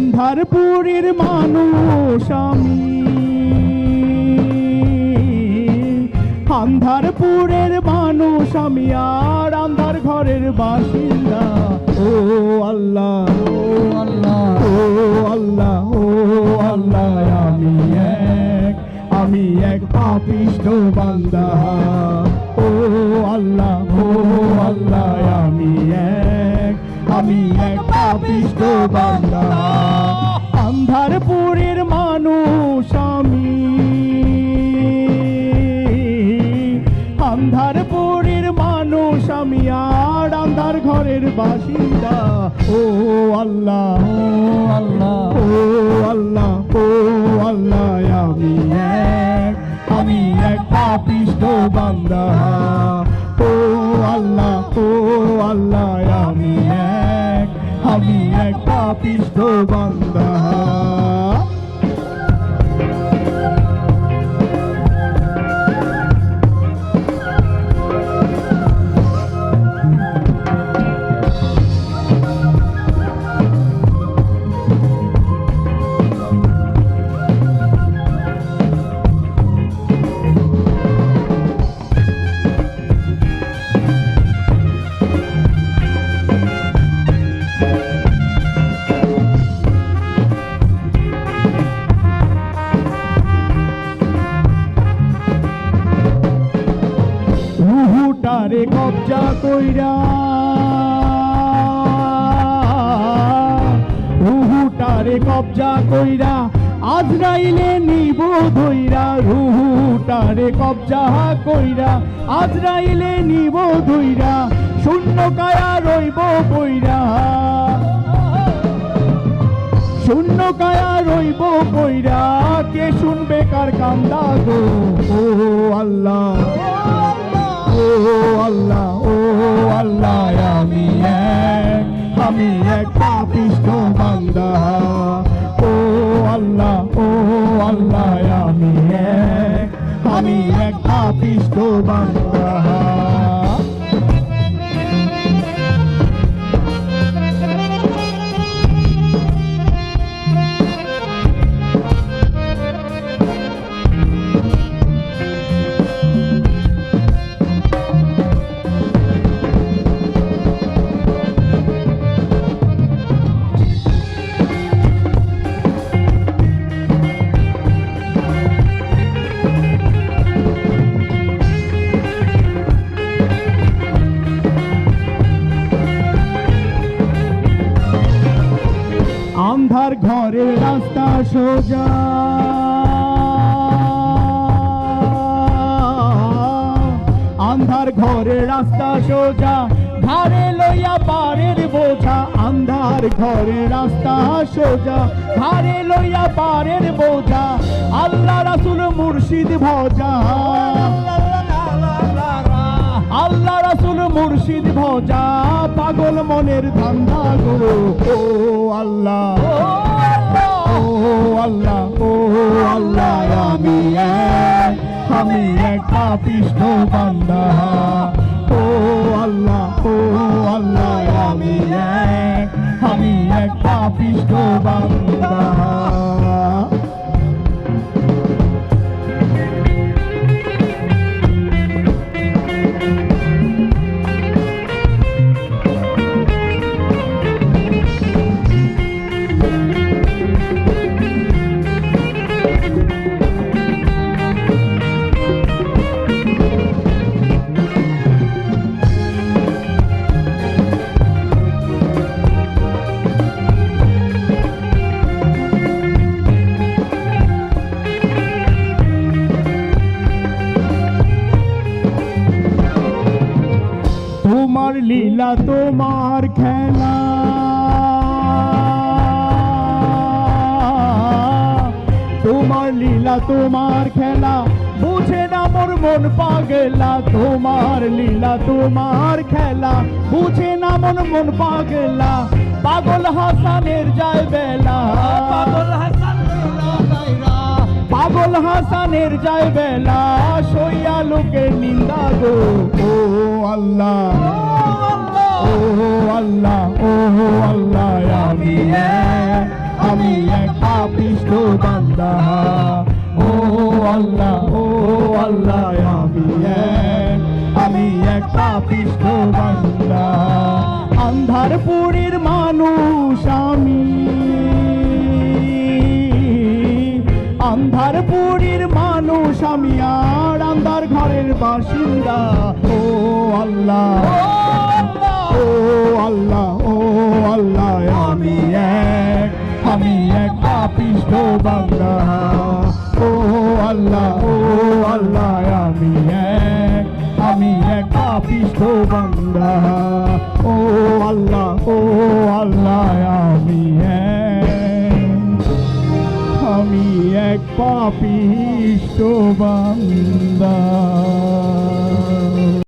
আন্ধারপুরের মানুষ আমি, আন্ধারপুরের মানুষ আমি, আর আন্ধার ঘরের বাসিন্দা। ও আল্লাহ, ও আল্লাহ, ও আল্লাহ, ও আল্লাহ, আমি এক পাপিষ্ঠ বান্দা। ও আল্লাহ, ও আল্লাহ, আমি এক পাপিষ্ঠ বান্দা। আন্ধারপুরের মানুষ আমি, আন্ধারপুরের মানুষ আমি, আর আন্ধার ঘরের বাসিন্দা। ও আল্লাহ, ও আল্লাহ, ও আল্লাহ, ও আল্লাহ, আমি এক পাপিষ্ঠ বান্দা। ও আল্লাহ, ও আল্লাহ, আমি এক পাপিষ্ঠ বান্দা। রুহুটারে কবজা কইরা, রুহুটারে কবজা কইরা, আজরাইলে নিব ধইরা। রুহুটারে কবজা কইরা, আজরাইলে নিব ধইরা, শূন্য কায়া রইব কইরা, শূন্য কায়া রইব কইরা, কে শুনবে কার কান্দা গো। ও আল্লাহ, ও আল্লাহ, ও আল্লাহ, আমি এক পাপিষ্ঠ বান্দা। ও আল্লাহ, ও আল্লাহ, আমি এক পাপিষ্ঠ বান্দা। আন্ধার ঘরের রাস্তা সোজা, আন্ধার ঘরের রাস্তা সোজা, ধারে লইয়া পারের বোঝা। আন্ধার ঘরের রাস্তা সোজা, ধারে লইয়া পারের বোঝা, আল্লাহ রাসূল মুর্শিদ ভজা। আল্লাহ রাসূল মুর্শিদ ভজা, পাগল মনের ধান্দা গো। ও আল্লাহ, ও আল্লাহ, ও আল্লাহ, আমি এক পাপিষ্ঠ বান্দা। ও আল্লাহ, ও আল্লাহ, আমি এক পাপিষ্ঠ বান্দা। তোমার লীলা তোমার খেলা, তোমার লীলা তোমার খেলা, বুঝে না মোর মন পাগলা। তোমার লীলা তোমার খেলা, বুঝে না মন পাগলা। পাগল হাসানের যায় বেলা, পাগল হাসানের যায় বেলা, সইয়া লোকের নিন্দা গো। ও আল্লাহ, ও আল্লাহ, ও আল্লাহ, আমি এক পাপিষ্ঠ বান্দা। ও আল্লাহ আমি এক পাপিষ্ঠ বান্দা। আন্ধারপুরের মানুষ আমি, আন্ধারপুরের মানুষ আমি, আর আন্ধার ঘরের বাসিন্দা। ও আল্লাহ আমি এক পাপিষ্ঠ বান্দা। ও আল্লাহ আমি এক পাপিষ্ঠ বান্দা। ও আল্লাহ আমি এক পাপিষ্ঠ বান্দা।